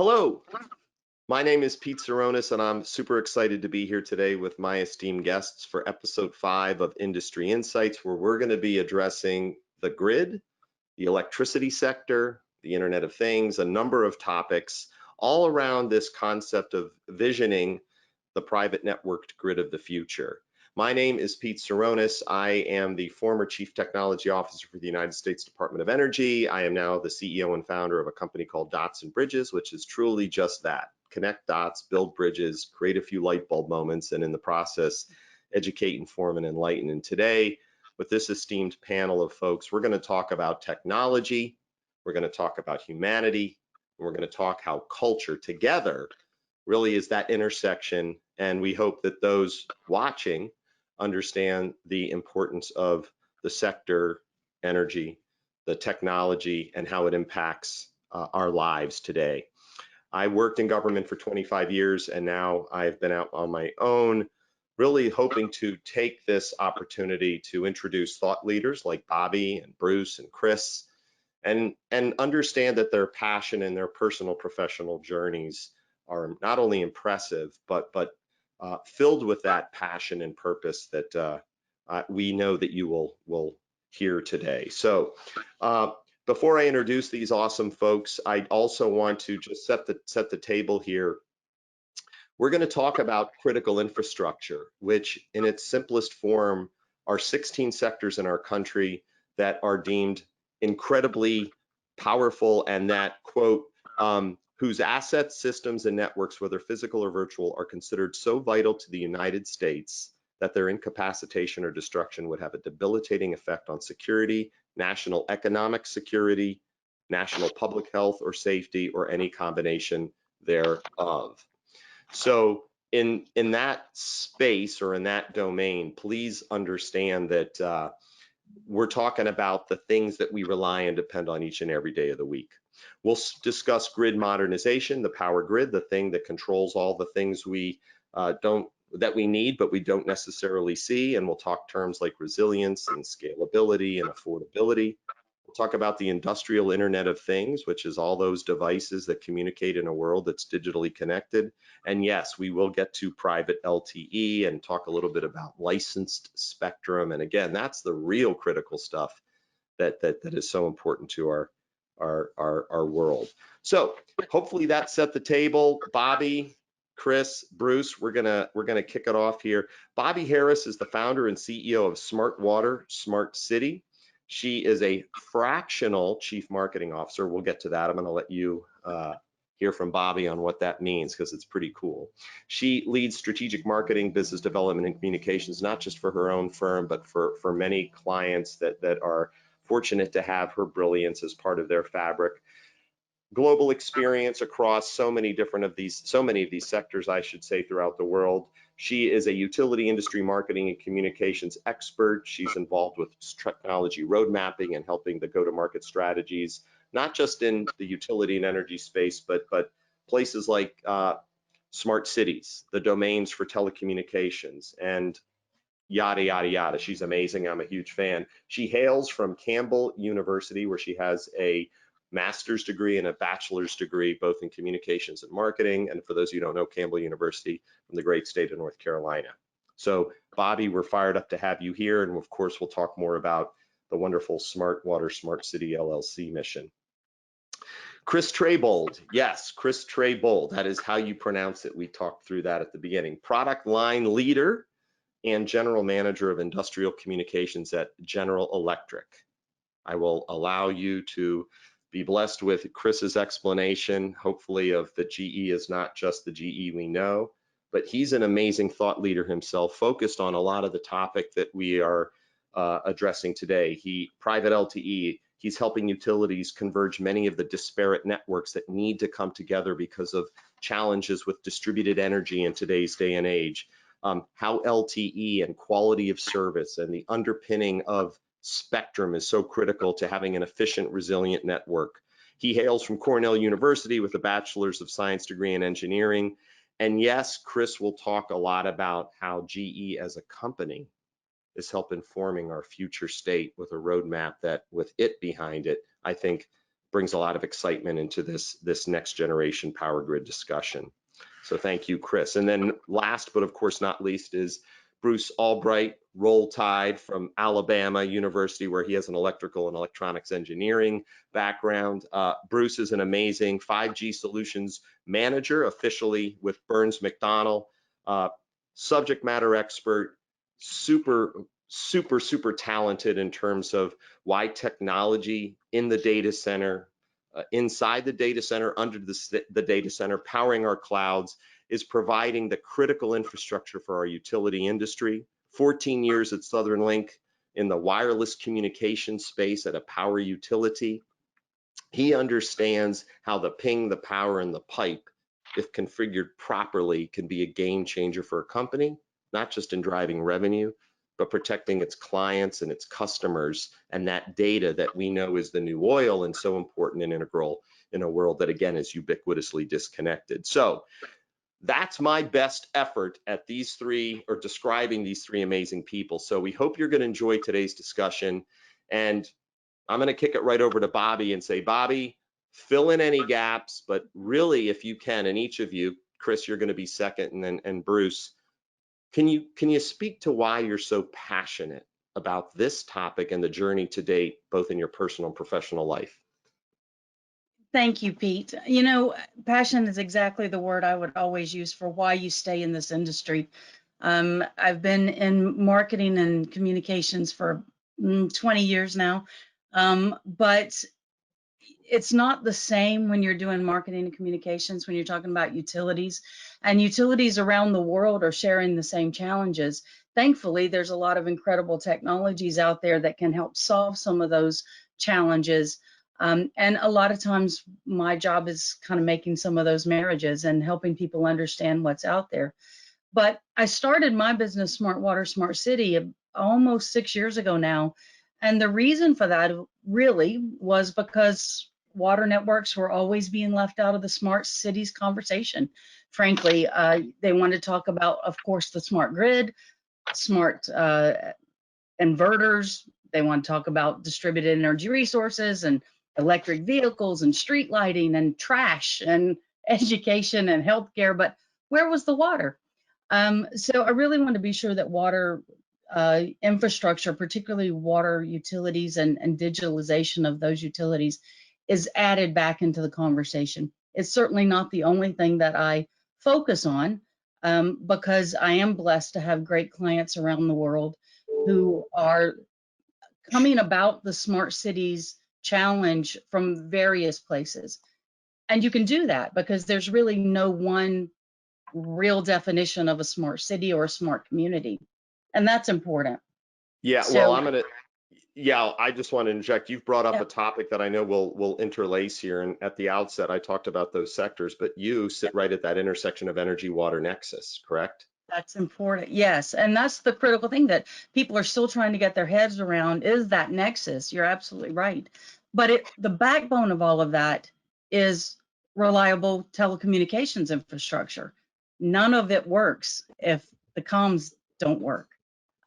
Hello, my name is Pete Tseronis, and I'm super excited to be here today with my esteemed guests for episode 5 of Industry Insights, where we're going to be addressing the grid, the electricity sector, the Internet of Things, a number of topics all around this concept of visioning the private networked grid of the future. My name is Pete Tseronis. I am the former Chief Technology Officer for the United States Department of Energy. I am now the CEO and founder of a company called Dots and Bridges, which is truly just that. Connect dots, build bridges, create a few light bulb moments, and in the process, educate, inform, and enlighten. And today, with this esteemed panel of folks, we're going to talk about technology, we're going to talk about humanity, and we're going to talk how culture together really is that intersection. And we hope that those watching understand the importance of the sector, energy, the technology, and how it impacts our lives today. I worked in government for 25 years, and now I've been out on my own, really hoping to take this opportunity to introduce thought leaders like Bobbi and Bruce and Chris, and understand that their passion and their personal professional journeys are not only impressive, but filled with that passion and purpose that we know that you will hear today. So before I introduce these awesome folks, I also want to just set the table here. We're going to talk about critical infrastructure, which in its simplest form are 16 sectors in our country that are deemed incredibly powerful, and that, quote, whose assets, systems, and networks, whether physical or virtual, are considered so vital to the United States that their incapacitation or destruction would have a debilitating effect on security, national economic security, national public health or safety, or any combination thereof. So in that space or in that domain, please understand that we're talking about the things that we rely and depend on each and every day of the week. We'll discuss grid modernization, the power grid, the thing that controls all the things we that we need, but we don't necessarily see. And we'll talk terms like resilience and scalability and affordability. We'll talk about the industrial Internet of Things, which is all those devices that communicate in a world that's digitally connected. And yes, we will get to private LTE and talk a little bit about licensed spectrum. And again, that's the real critical stuff that is so important to our world. So hopefully that set the table. Bobbi, Chris, Bruce, we're gonna kick it off here. Bobbi Harris is the founder and CEO of Smart Water, Smart City. She is a fractional chief marketing officer. We'll get to that. I'm going to let you hear from Bobbi on what that means, because it's pretty cool. She leads strategic marketing, business development, and communications, not just for her own firm, but for many clients that are fortunate to have her brilliance as part of their fabric. Global experience across so many of these sectors, I should say, throughout the world. She is a utility industry marketing and communications expert. She's involved with technology road mapping and helping the go-to-market strategies, not just in the utility and energy space, but places like smart cities, the domains for telecommunications, and yada, yada, yada. She's amazing. I'm a huge fan. She hails from Campbell University, where she has a master's degree and a bachelor's degree, both in communications and marketing. And for those of you who don't know, Campbell University from the great state of North Carolina. So Bobbi, we're fired up to have you here. And of course, we'll talk more about the wonderful Smart Water, Smart City LLC mission. Chris Trebold, yes, Chris Trebold, that is how you pronounce it. We talked through that at the beginning. Product line leader and general manager of industrial communications at General Electric. I will allow you to be blessed with Chris's explanation, hopefully, of that GE is not just the GE we know, but he's an amazing thought leader himself, focused on a lot of the topic that we are addressing today. Private LTE, he's helping utilities converge many of the disparate networks that need to come together because of challenges with distributed energy in today's day and age. How LTE and quality of service and the underpinning of spectrum is so critical to having an efficient, resilient network. He hails from Cornell University with a bachelor's of science degree in engineering. And yes, Chris will talk a lot about how GE as a company is helping forming our future state with a roadmap that, with it behind it, I think brings a lot of excitement into this next generation power grid discussion. So thank you, Chris. And then last, but of course not least, is Bruce Albright, Roll Tide from Alabama University, where he has an electrical and electronics engineering background. Bruce is an amazing 5G solutions manager, officially with Burns McDonnell, subject matter expert, super talented in terms of why technology in the data center, inside the data center, under the data center, powering our clouds, is providing the critical infrastructure for our utility industry. 14 years at Southern Link in the wireless communication space at a power utility. He understands how the ping, the power, and the pipe, if configured properly, can be a game changer for a company, not just in driving revenue, but protecting its clients and its customers, and that data that we know is the new oil and so important and integral in a world that, again, is ubiquitously disconnected. So that's my best effort at these three, or describing these three amazing people. So we hope you're going to enjoy today's discussion. And I'm going to kick it right over to Bobbi and say, Bobbi, fill in any gaps, but really, if you can, and each of you, Chris, you're going to be second, and Bruce, can you speak to why you're so passionate about this topic and the journey to date, both in your personal and professional life? Thank you, Pete. You know, passion is exactly the word I would always use for why you stay in this industry. I've been in marketing and communications for 20 years now, but it's not the same when you're doing marketing and communications, when you're talking about utilities, and utilities around the world are sharing the same challenges. Thankfully, there's a lot of incredible technologies out there that can help solve some of those challenges. And a lot of times my job is kind of making some of those marriages and helping people understand what's out there. But I started my business, Smart Water, Smart City, almost 6 years ago now. And the reason for that really was because water networks were always being left out of the smart cities conversation. Frankly, they wanted to talk about, of course, the smart grid, smart inverters. They want to talk about distributed energy resources and electric vehicles and street lighting and trash and education and healthcare, but where was the water? So I really want to be sure that water infrastructure, particularly water utilities and digitalization of those utilities, is added back into the conversation. It's certainly not the only thing that I focus on, because I am blessed to have great clients around the world who are coming about the smart cities challenge from various places. And you can do that because there's really no one real definition of a smart city or a smart community. And that's important. Yeah, So, well, I just want to interject. You've brought up a topic that I know we'll interlace here. And at the outset, I talked about those sectors, but you sit right at that intersection of energy water nexus, correct? That's important. Yes. And that's the critical thing that people are still trying to get their heads around, is that nexus. You're absolutely right. But the backbone of all of that is reliable telecommunications infrastructure. None of it works if the comms don't work.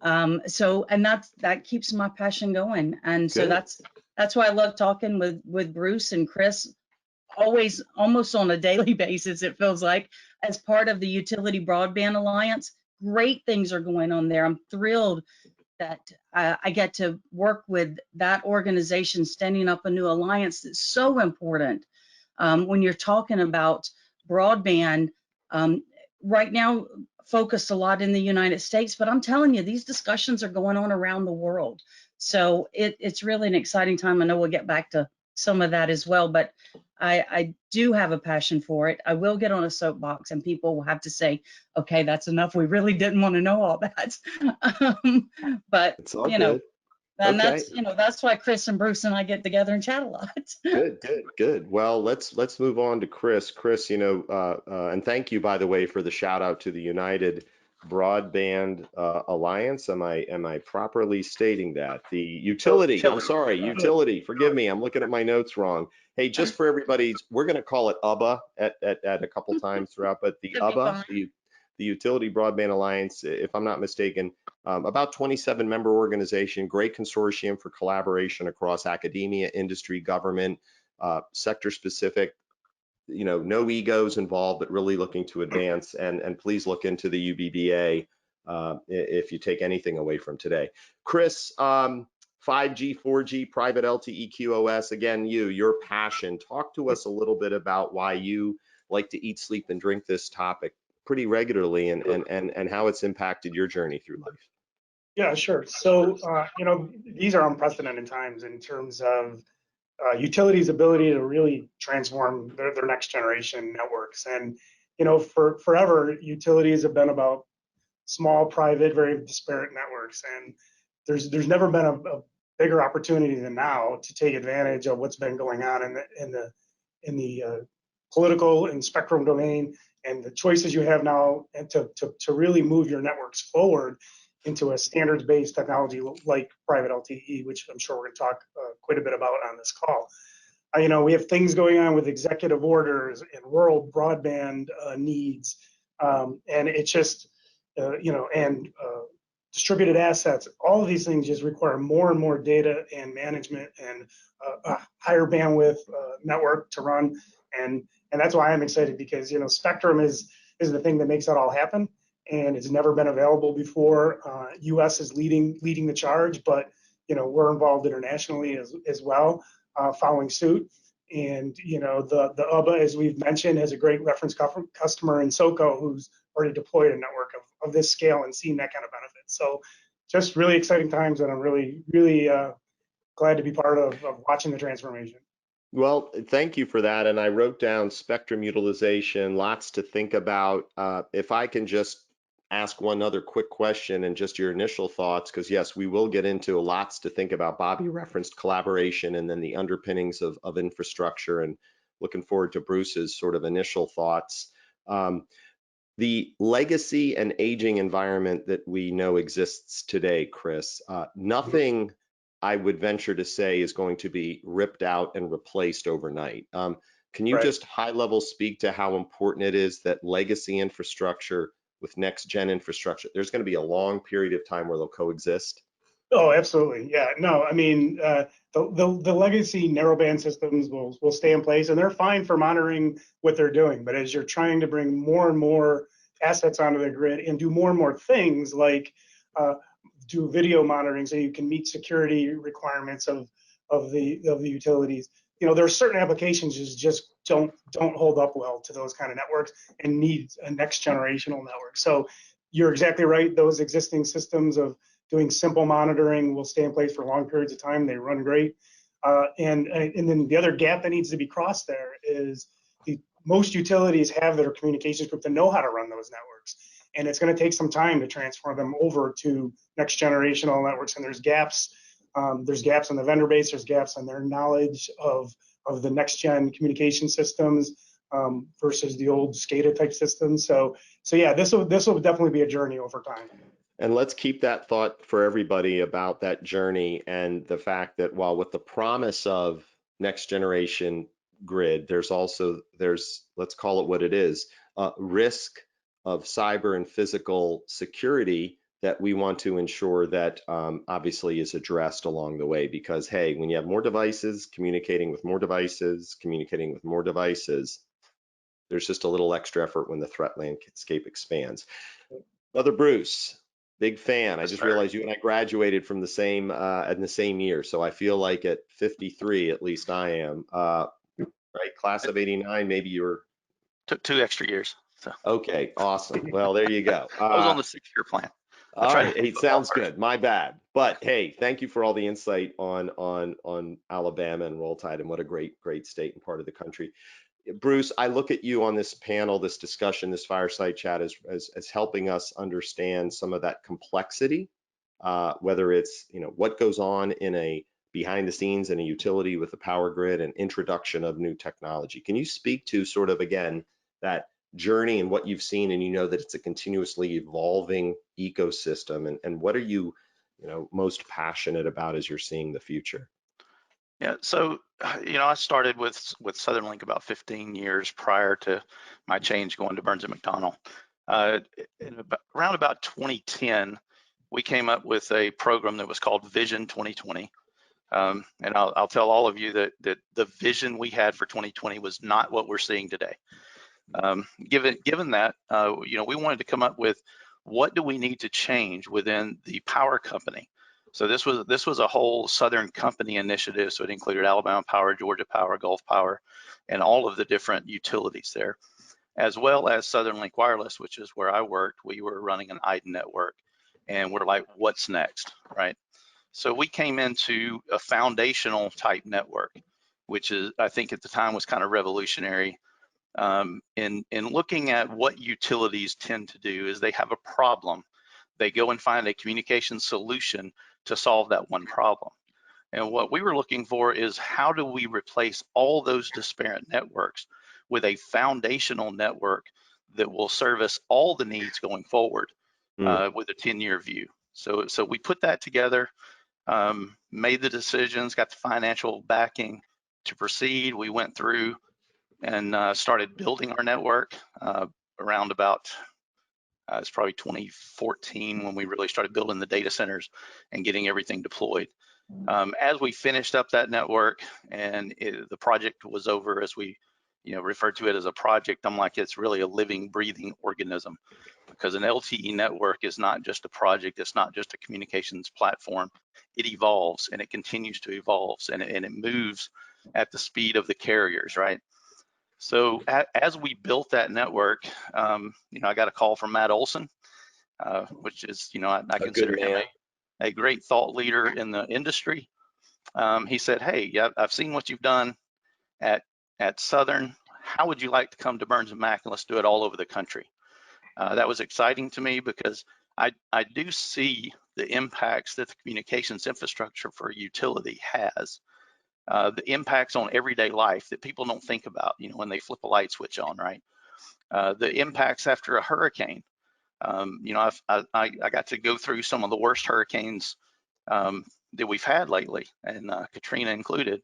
And that keeps my passion going. And so Good. that's why I love talking with Bruce and Chris, always, almost on a daily basis, it feels like, as part of the Utility Broadband Alliance. Great things are going on there. I'm thrilled that I get to work with that organization, standing up a new alliance that's so important when you're talking about broadband. Right now, focused a lot in the United States, but I'm telling you, these discussions are going on around the world. So it's really an exciting time. I know we'll get back to some of that as well, but I do have a passion for it. I will get on a soapbox and people will have to say, okay, that's enough. We really didn't want to know all that. But it's all you know, good. and Okay. that's why Chris and Bruce and I get together and chat a lot. Good. Well, let's move on to Chris. Chris, and thank you, by the way, for the shout out to the United Broadband Alliance. Am I properly stating that? The utility, I'm sorry, utility, forgive me, I'm looking at my notes wrong. Hey, just for everybody, we're going to call it UBBA at a couple times throughout, but the UBBA, the Utility Broadband Alliance, if I'm not mistaken, about 27 member organization, great consortium for collaboration across academia, industry, government, sector specific, no egos involved, but really looking to advance. And please look into the UBBA if you take anything away from today. Chris, 5G, 4G, private LTE QoS, again, your passion. Talk to us a little bit about why you like to eat, sleep, and drink this topic pretty regularly, and how it's impacted your journey through life. Yeah, sure. So, these are unprecedented times in terms of utilities' ability to really transform their next generation networks. And, for forever, utilities have been about small, private, very disparate networks. And there's never been a bigger opportunity than now to take advantage of what's been going on in the political and spectrum domain, and the choices you have now, and to really move your networks forward into a standards-based technology like private LTE, which I'm sure we're going to talk quite a bit about on this call. We have things going on with executive orders and rural broadband needs, and it's just, and distributed assets. All of these things just require more and more data and management and a higher bandwidth network to run, and that's why I'm excited, because spectrum is the thing that makes that all happen. And it's never been available before. U.S. is leading the charge, but we're involved internationally as well, following suit. And the UBBA, as we've mentioned, has a great reference customer in SoCo who's already deployed a network of this scale and seen that kind of benefit. So just really exciting times, and I'm really glad to be part of watching the transformation. Well, thank you for that. And I wrote down spectrum utilization, lots to think about. If I can just ask one other quick question and just your initial thoughts, because yes, we will get into lots to think about. Bobbi referenced collaboration and then the underpinnings of infrastructure, and looking forward to Bruce's sort of initial thoughts. The legacy and aging environment that we know exists today, Chris, nothing I would venture to say is going to be ripped out and replaced overnight. Can you just high level speak to how important it is that legacy infrastructure with next gen infrastructure, there's going to be a long period of time where they'll coexist? Oh, absolutely. Yeah, no, I mean, the legacy narrowband systems will stay in place, and they're fine for monitoring what they're doing. But as you're trying to bring more and more assets onto the grid and do more and more things like do video monitoring so you can meet security requirements of the utilities, there are certain applications that just don't hold up well to those kind of networks and need a next generational network. So you're exactly right. Those existing systems of doing simple monitoring will stay in place for long periods of time. They run great. And then the other gap that needs to be crossed there is most utilities have their communications group that know how to run those networks. And it's going to take some time to transfer them over to next generational networks. And there's gaps. There's gaps in the vendor base. There's gaps in their knowledge of the next gen communication systems versus the old SCADA type systems. So yeah, this will definitely be a journey over time. And let's keep that thought for everybody about that journey, and the fact that while with the promise of next generation grid, there's let's call it what it is, risk of cyber and physical security that we want to ensure that obviously is addressed along the way. Because hey, when you have more devices communicating with more devices, there's just a little extra effort when the threat landscape expands. Brother Bruce, big fan. I just realized you and I graduated from the same in the same year, so I feel like at 53, at least I am. Right, class of '89. Maybe you were. Took 2 extra years. So. Okay, awesome. Well, there you go. I was on the 6-year plan. All right, it sounds good. My bad. But hey, thank you for all the insight on Alabama and Roll Tide, and what a great state and part of the country. Bruce, I look at you on this panel, this discussion, this fireside chat as helping us understand some of that complexity, whether it's what goes on in a behind the scenes in a utility with a power grid and introduction of new technology. Can you speak to sort of again that journey and what you've seen, and that it's a continuously evolving ecosystem, and what are you most passionate about as you're seeing the future? Yeah, so I started with Southern Link about 15 years prior to my change going to Burns and McDonnell. Around about 2010, we came up with a program that was called Vision 2020. And I'll tell all of you that the vision we had for 2020 was not what we're seeing today. Given that, we wanted to come up with what do we need to change within the power company. So this was a whole Southern company initiative. So it included Alabama Power, Georgia Power, Gulf Power, and all of the different utilities there, as well as Southern Link Wireless, which is where I worked. We were running an IDE network, and we're like, what's next, right? So we came into a foundational type network, which is, I think at the time was kind of revolutionary. In looking at what utilities tend to do is they have a problem. They go and find a communication solution to solve that one problem. And what we were looking for is how do we replace all those disparate networks with a foundational network that will service all the needs going forward with a 10-year view. So we put that together, made the decisions, got the financial backing to proceed. We went through and started building our network around about, it's probably 2014 when we really started building the data centers and getting everything deployed. As we finished up that network and the project was over, as we referred to it as a project, I'm like, it's really a living, breathing organism, because an LTE network is not just a project, it's not just a communications platform. It evolves and it continues to evolve, and it moves at the speed of the carriers, right? So as we built that network, I got a call from Matt Olson, which is, I consider him a great thought leader in the industry. He said, hey, yeah, I've seen what you've done at Southern. How would you like to come to Burns & Mac and let's do it all over the country? That was exciting to me because I do see the impacts that the communications infrastructure for a utility has. The impacts on everyday life that people don't think about, when they flip a light switch on, right? The impacts after a hurricane. I got to go through some of the worst hurricanes that we've had lately, and Katrina included,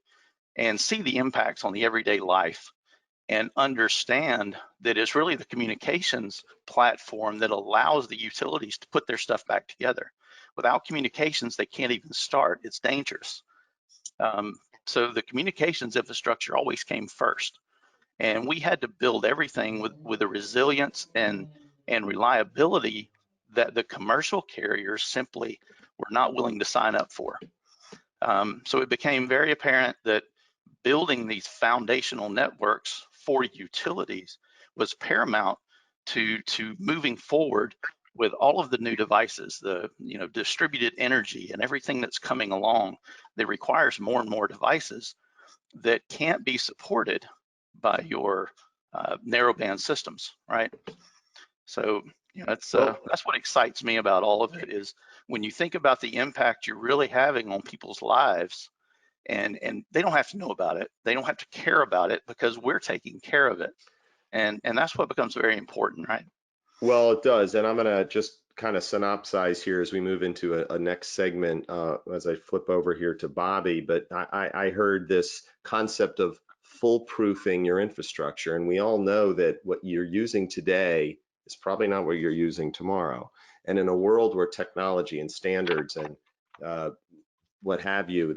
and see the impacts on the everyday life and understand that it's really the communications platform that allows the utilities to put their stuff back together. Without communications, they can't even start. It's dangerous. So the communications infrastructure always came first, and we had to build everything with a resilience and reliability that the commercial carriers simply were not willing to sign up for. So it became very apparent that building these foundational networks for utilities was paramount to moving forward with all of the new devices, the distributed energy and everything that's coming along that requires more and more devices that can't be supported by your narrowband systems, right? So that's what excites me about all of it, is when you think about the impact you're really having on people's lives, and they don't have to know about it, they don't have to care about it, because we're taking care of it, and that's what becomes very important, right? Well, it does, and I'm gonna just kind of synopsize here as we move into a next segment as I flip over here to Bobbi. But I heard this concept of foolproofing your infrastructure, and we all know that what you're using today is probably not what you're using tomorrow. And in a world where technology and standards and what have you,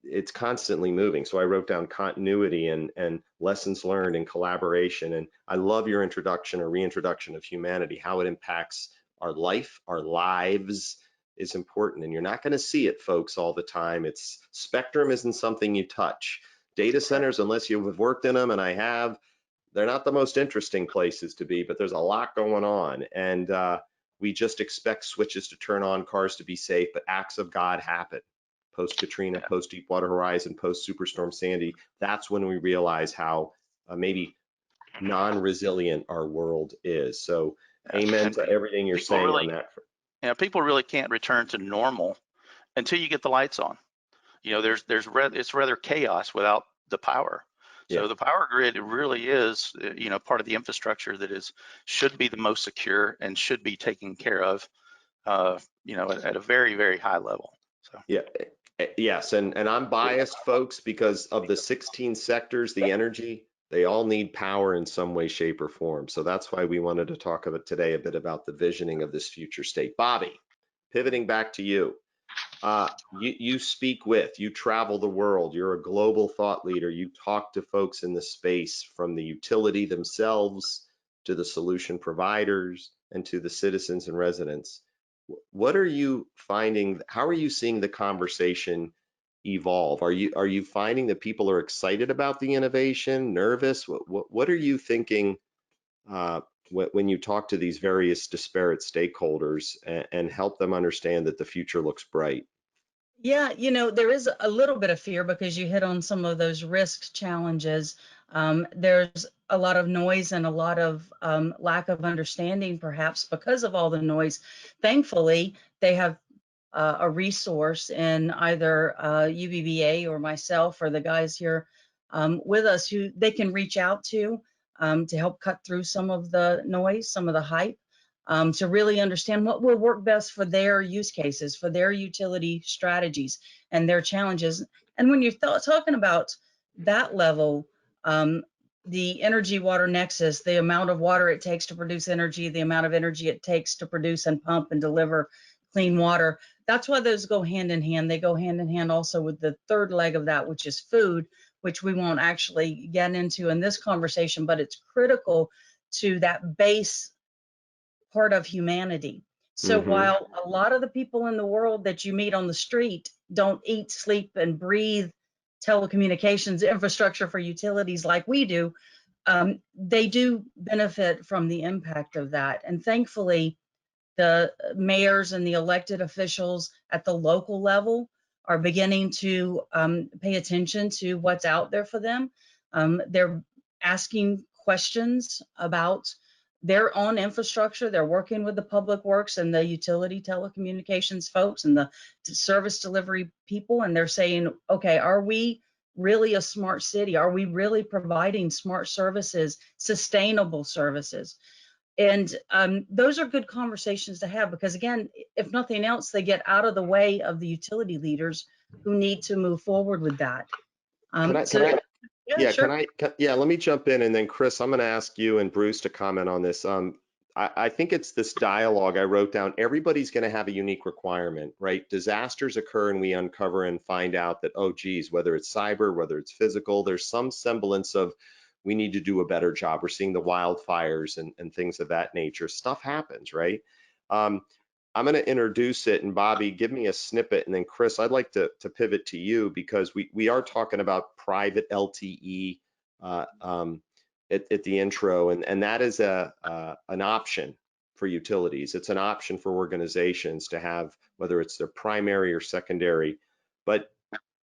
it's constantly moving. So I wrote down continuity and lessons learned and collaboration. And I love your introduction or reintroduction of humanity. How it impacts our life, our lives is important. And you're not going to see it, folks, all the time. It's spectrum isn't something you touch. Data centers, unless you have worked in them, and I have, they're not the most interesting places to be, but there's a lot going on. And we just expect switches to turn on, cars to be safe, but acts of God happen. Post Katrina, post Deepwater Horizon, post Superstorm Sandy. That's when we realize how maybe non-resilient our world is. So amen to everything you're saying on that. Yeah, people really can't return to normal until you get the lights on. It's rather chaos without the power. So the power grid, it really is, part of the infrastructure that should be the most secure and should be taken care of, at a very, very high level. So yes, and I'm biased, folks, because of the 16 sectors, the energy, they all need power in some way, shape, or form. So that's why we wanted to talk about today a bit about the visioning of this future state. Bobbi, pivoting back to you. you speak with, you travel the world, you're a global thought leader, you talk to folks in the space, from the utility themselves to the solution providers and to the citizens and residents. What are you finding? How are you seeing the conversation evolve? Are you finding that people are excited about the innovation, nervous? What are you thinking when you talk to these various disparate stakeholders and help them understand that the future looks bright? Yeah, there is a little bit of fear because you hit on some of those risk challenges. There's a lot of noise and a lot of lack of understanding, perhaps because of all the noise. Thankfully, they have a resource in either UBBA or myself or the guys here with us who they can reach out to help cut through some of the noise, some of the hype. To really understand what will work best for their use cases, for their utility strategies and their challenges. And when you're talking about that level, the energy water nexus, the amount of water it takes to produce energy, the amount of energy it takes to produce and pump and deliver clean water, that's why those go hand in hand. They go hand in hand also with the third leg of that, which is food, which we won't actually get into in this conversation, but it's critical to that base part of humanity. So while a lot of the people in the world that you meet on the street don't eat, sleep, and breathe telecommunications infrastructure for utilities like we do, they do benefit from the impact of that. And thankfully, the mayors and the elected officials at the local level are beginning to pay attention to what's out there for them. They're asking questions about their own infrastructure. They're working with the public works and the utility telecommunications folks and the service delivery people. And they're saying, okay, are we really a smart city? Are we really providing smart services, sustainable services? And those are good conversations to have because, again, if nothing else, they get out of the way of the utility leaders who need to move forward with that. Yeah, sure. Let me jump in, and then Chris, I'm going to ask you and Bruce to comment on this. I think it's this dialogue I wrote down. Everybody's going to have a unique requirement, right? Disasters occur and we uncover and find out that, oh, geez, whether it's cyber, whether it's physical, there's some semblance of we need to do a better job. We're seeing the wildfires and things of that nature. Stuff happens, right? I'm going to introduce it, and Bobbi, give me a snippet, and then Chris, I'd like to pivot to you because we are talking about private LTE at the intro, and that is an option for utilities. It's an option for organizations to have, whether it's their primary or secondary. But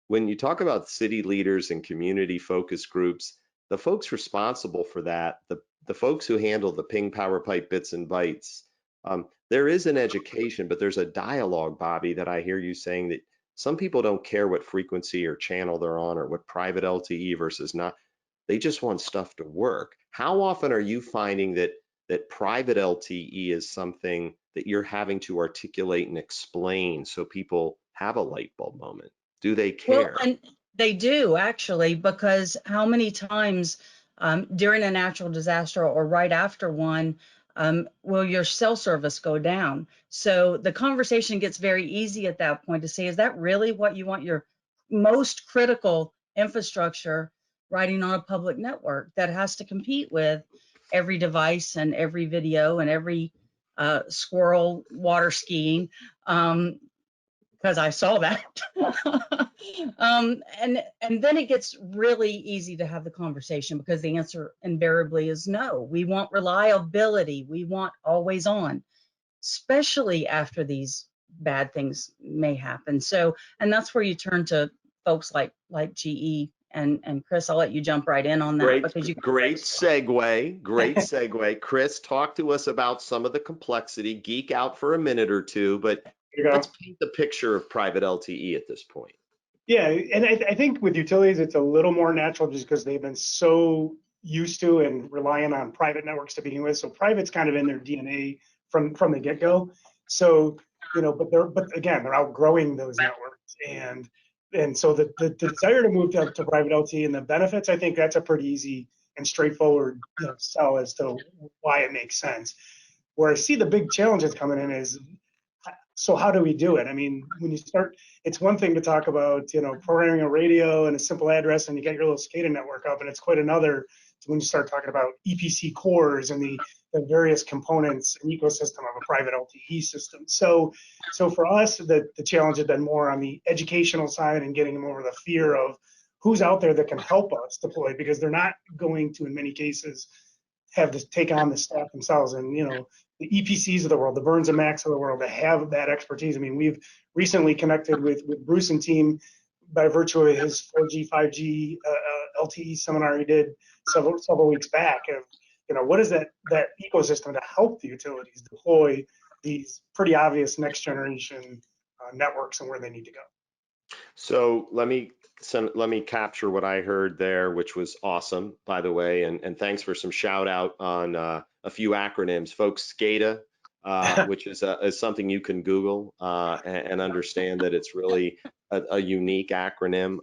when you talk about city leaders and community focus groups, the folks responsible for that, the folks who handle the ping power pipe bits and bytes, there is an education, but there's a dialogue, Bobbi, that I hear you saying that some people don't care what frequency or channel they're on or what private LTE versus not. They just want stuff to work. How often are you finding that private LTE is something that you're having to articulate and explain so people have a light bulb moment? Do they care? Well, and they do actually, because how many times during a natural disaster or right after one, will your cell service go down? So the conversation gets very easy at that point to say, is that really what you want your most critical infrastructure riding on a public network that has to compete with every device and every video and every squirrel water skiing? Because I saw that. And then it gets really easy to have the conversation because the answer invariably is no. We want reliability. We want always on, especially after these bad things may happen. So, and that's where you turn to folks like GE and Chris. I'll let you jump right in on that because you great segue. Chris, talk to us about some of the complexity. Geek out for a minute or two, but let's paint the picture of private LTE at this point. Yeah, and I think with utilities, it's a little more natural just because they've been so used to and relying on private networks to begin with. So private's kind of in their DNA from the get-go. So, but again, they're outgrowing those networks. And so the desire to move to private LTE and the benefits, I think that's a pretty easy and straightforward sell as to why it makes sense. Where I see the big challenges coming in is So how do we do it? I mean, when you start, it's one thing to talk about, programming a radio and a simple address and you get your little SCADA network up, and it's quite another when you start talking about EPC cores and the various components and ecosystem of a private LTE system. So for us, the challenge has been more on the educational side and getting them over the fear of who's out there that can help us deploy, because they're not going to, in many cases, have to take on the staff themselves. And the EPCs of the world, the Burns and Macs of the world, that have that expertise. I mean, we've recently connected with Bruce and team by virtue of his 4G, 5G LTE seminar he did several weeks back. Of what is that ecosystem to help the utilities deploy these pretty obvious next generation networks and where they need to go. So let me capture what I heard there, which was awesome, by the way, and thanks for some shout out on a few acronyms, folks. SCADA, which is something you can Google and understand that it's really a unique acronym.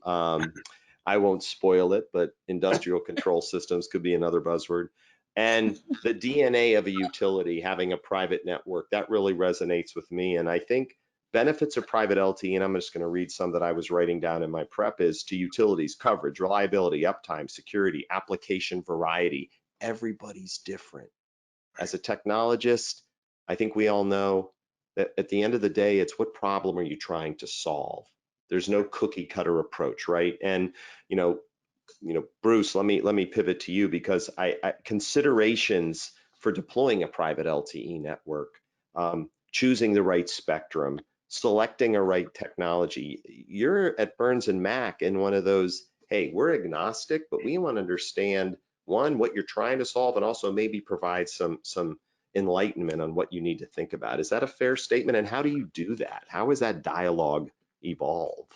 I won't spoil it, but industrial control systems could be another buzzword. And the DNA of a utility having a private network, that really resonates with me. And I think benefits of private LTE, and I'm just going to read some that I was writing down in my prep, is to utilities: coverage, reliability, uptime, security, application variety. Everybody's different. As a technologist, I think we all know that at the end of the day, it's what problem are you trying to solve? There's no cookie cutter approach, right? And Bruce, let me pivot to you, because I considerations for deploying a private LTE network, choosing the right spectrum, selecting a right technology. You're at Burns and Mac in one of those, hey, we're agnostic, but we want to understand, one, what you're trying to solve, and also maybe provide some enlightenment on what you need to think about. Is that a fair statement? And how do you do that? How is that dialogue evolve?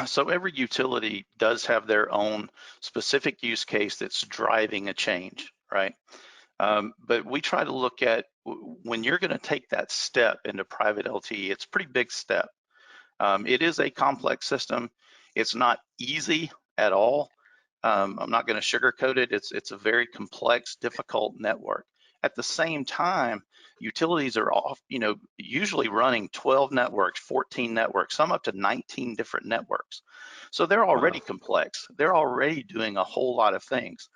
So every utility does have their own specific use case that's driving a change, right? But we try to look at, when you're going to take that step into private LTE, it's a pretty big step. It is a complex system. It's not easy at all. I'm not going to sugarcoat it. It's a very complex, difficult network. At the same time, utilities are usually running 12 networks, 14 networks, some up to 19 different networks. So they're already complex. They're already doing a whole lot of things.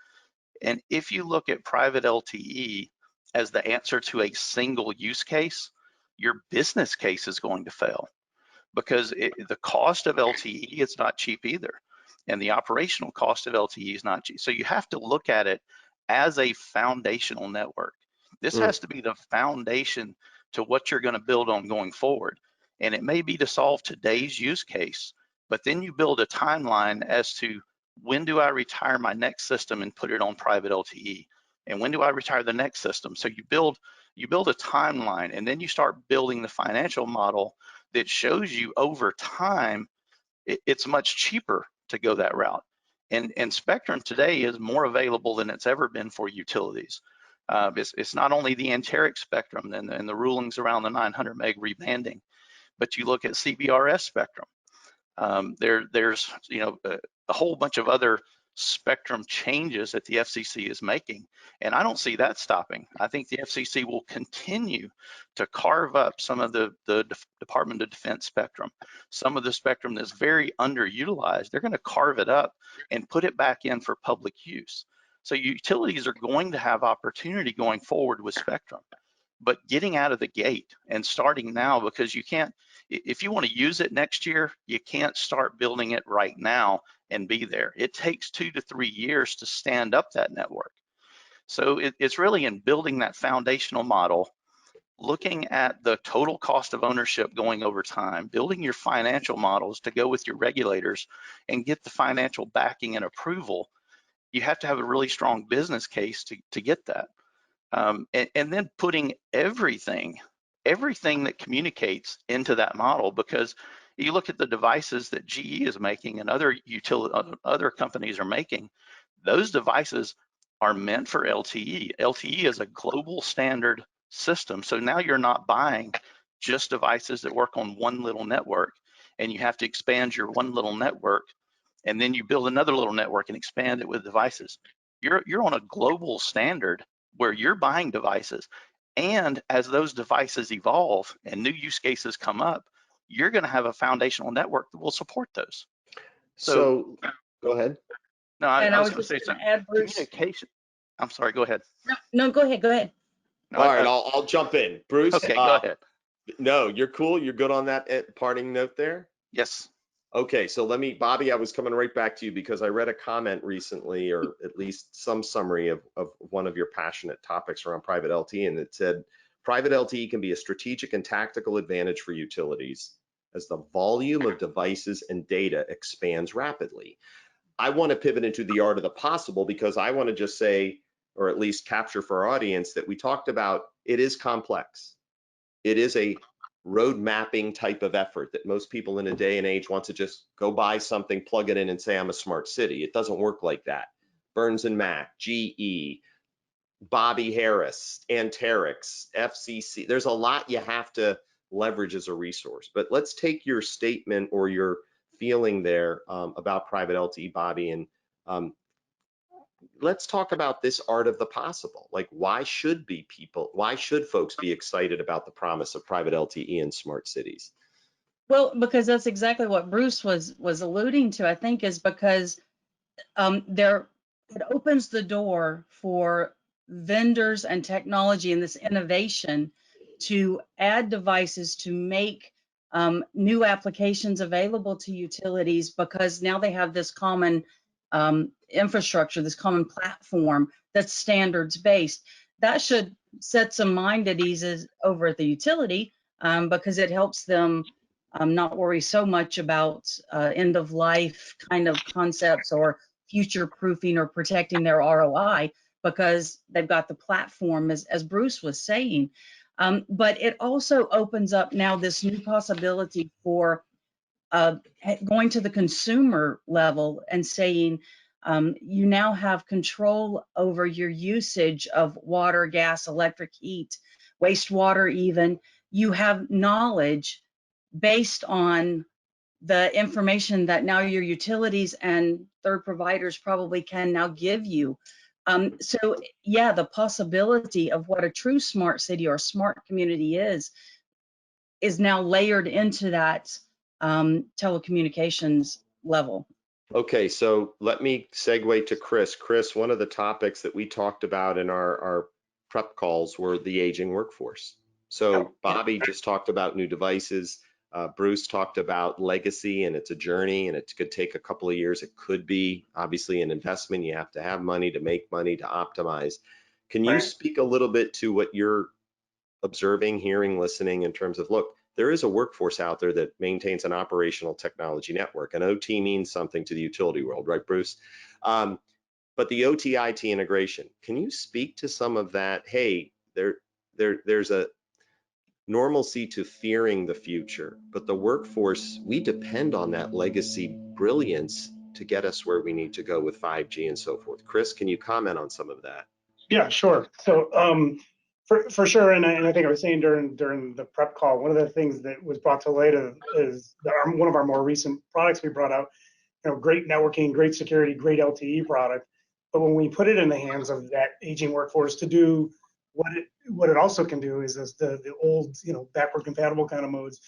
And if you look at private LTE as the answer to a single use case, your business case is going to fail, because the cost of LTE is not cheap either. And the operational cost of LTE is not cheap. So you have to look at it as a foundational network. This has to be the foundation to what you're going to build on going forward. And it may be to solve today's use case, but then you build a timeline as to, when do I retire my next system and put it on private LTE? And when do I retire the next system? So you build a timeline, and then you start building the financial model that shows you over time it's much cheaper to go that route. And spectrum today is more available than it's ever been for utilities. It's not only the Anterix spectrum and the rulings around the 900 meg rebanding, but you look at CBRS spectrum. There's a whole bunch of other spectrum changes that the FCC is making, and I don't see that stopping. I think the FCC will continue to carve up some of the Department of Defense spectrum, some of the spectrum that's very underutilized. They're going to carve it up and put it back in for public use. So utilities are going to have opportunity going forward with spectrum, but getting out of the gate and starting now, because you can't, if you want to use it next year, you can't start building it right now and be there. It takes 2 to 3 years to stand up that network. So it's really in building that foundational model, looking at the total cost of ownership going over time, building your financial models to go with your regulators and get the financial backing and approval. You have to have a really strong business case to get that. And then putting everything that communicates into that model, because you look at the devices that GE is making and other companies are making, those devices are meant for LTE. LTE is a global standard system. So now you're not buying just devices that work on one little network, and you have to expand your one little network, and then you build another little network and expand it with devices. You're on a global standard where you're buying devices. And as those devices evolve and new use cases come up, you're going to have a foundational network that will support those. So go ahead. No, And I I was was going to say just going to add, Bruce. communication. I'm sorry, go ahead. No, go ahead. Go ahead. No, All right, I'll jump in. Bruce, okay, go ahead. No, you're cool. You're good on that parting note there? Yes. Okay, so Bobbi, I was coming right back to you because I read a comment recently, or at least some summary of one of your passionate topics around private LTE, and it said, private LTE can be a strategic and tactical advantage for utilities as the volume of devices and data expands rapidly. I want to pivot into the art of the possible because I want to just say, or at least capture for our audience, that we talked about it is complex. It is a road mapping type of effort that most people in a day and age want to just go buy something, plug it in and say, I'm a smart city. It doesn't work like that. Burns and Mac, GE, Bobbi Harris, Anterix, FCC. There's a lot you have to leverage as a resource. But let's take your statement or your feeling there about private LTE, Bobbi, and let's talk about this art of the possible. Like, why should folks be excited about the promise of private LTE in smart cities? Well, because that's exactly what Bruce was alluding to, I think, is because it opens the door for vendors and technology and this innovation to add devices to make new applications available to utilities, because now they have this common infrastructure, this common platform that's standards based. That should set some mind at ease over at the utility, because it helps them not worry so much about end of life kind of concepts or future proofing or protecting their ROI, because they've got the platform, as Bruce was saying. But it also opens up now this new possibility for going to the consumer level and saying, you now have control over your usage of water, gas, electric, heat, wastewater even. You have knowledge based on the information that now your utilities and third providers probably can now give you. So yeah, the possibility of what a true smart city or smart community is now layered into that telecommunications level. Okay, so let me segue to Chris. Chris, one of the topics that we talked about in our prep calls were the aging workforce. So Bobbi just talked about new devices. Bruce talked about legacy, and it's a journey, and it could take a couple of years. It could be obviously an investment. You have to have money to make money to optimize. Can you speak a little bit to what you're observing, hearing, listening in terms of, look, there is a workforce out there that maintains an operational technology network, and OT means something to the utility world, right, Bruce? But the OT IT integration, can you speak to some of that? Hey, there's a normalcy to fearing the future, but the workforce, we depend on that legacy brilliance to get us where we need to go with 5G and so forth. Chris, can you comment on some of that? Yeah, sure. So for sure, and I think I was saying during the prep call, one of the things that was brought to light is one of our more recent products we brought out. Great networking, great security, great LTE product. But when we put it in the hands of that aging workforce to do what it also can do is the old, backward compatible kind of modes,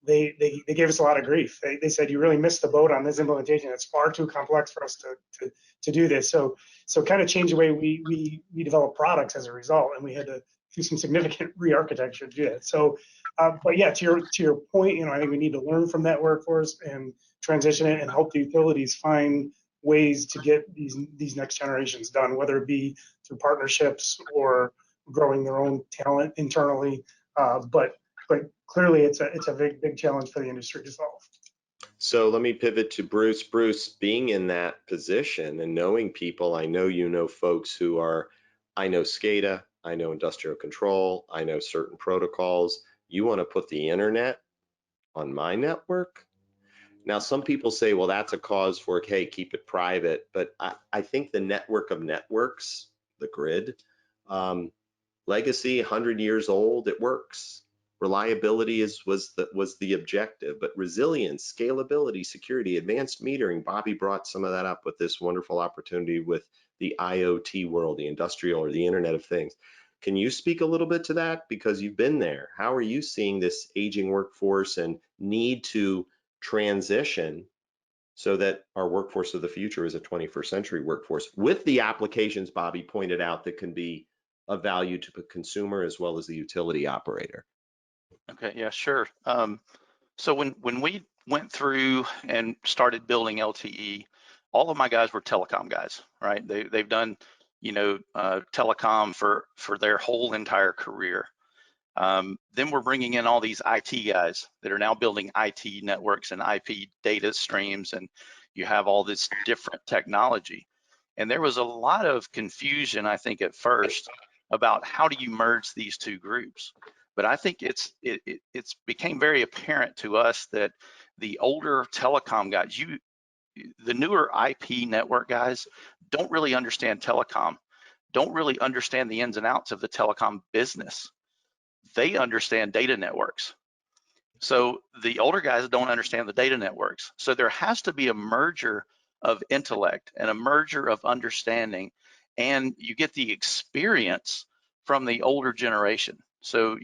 they gave us a lot of grief. They said, you really missed the boat on this implementation. It's far too complex for us to do this. So kind of change the way we develop products as a result, and we had to do some significant re-architecture to do that. So, but yeah, to your point, I think we need to learn from that workforce and transition it and help the utilities find ways to get these next generations done, whether it be through partnerships or growing their own talent internally. But clearly, it's a big challenge for the industry to solve. So let me pivot to Bruce. Bruce, being in that position and knowing people, I know folks who are, I know SCADA, I know industrial control, I know certain protocols. You want to put the internet on my network? Now, some people say, well, that's a cause for, hey, keep it private. But I think the network of networks, the grid, legacy, 100 years old, it works. Reliability was the objective, but resilience, scalability, security, advanced metering. Bobbi brought some of that up with this wonderful opportunity with the IoT world, the industrial or the Internet of Things. Can you speak a little bit to that? Because you've been there. How are you seeing this aging workforce and need to transition so that our workforce of the future is a 21st century workforce with the applications Bobbi pointed out that can be of value to the consumer as well as the utility operator? Okay, yeah, sure. So when we went through and started building LTE, all of my guys were telecom guys, right? They've done, telecom for their whole entire career. Then we're bringing in all these IT guys that are now building IT networks and IP data streams, and you have all this different technology. And there was a lot of confusion, I think, at first about how do you merge these two groups. But I think it's became very apparent to us that the older telecom guys, the newer IP network guys, don't really understand telecom, don't really understand the ins and outs of the telecom business. They understand data networks. So the older guys don't understand the data networks. So there has to be a merger of intellect and a merger of understanding, and you get the experience from the older generation. So,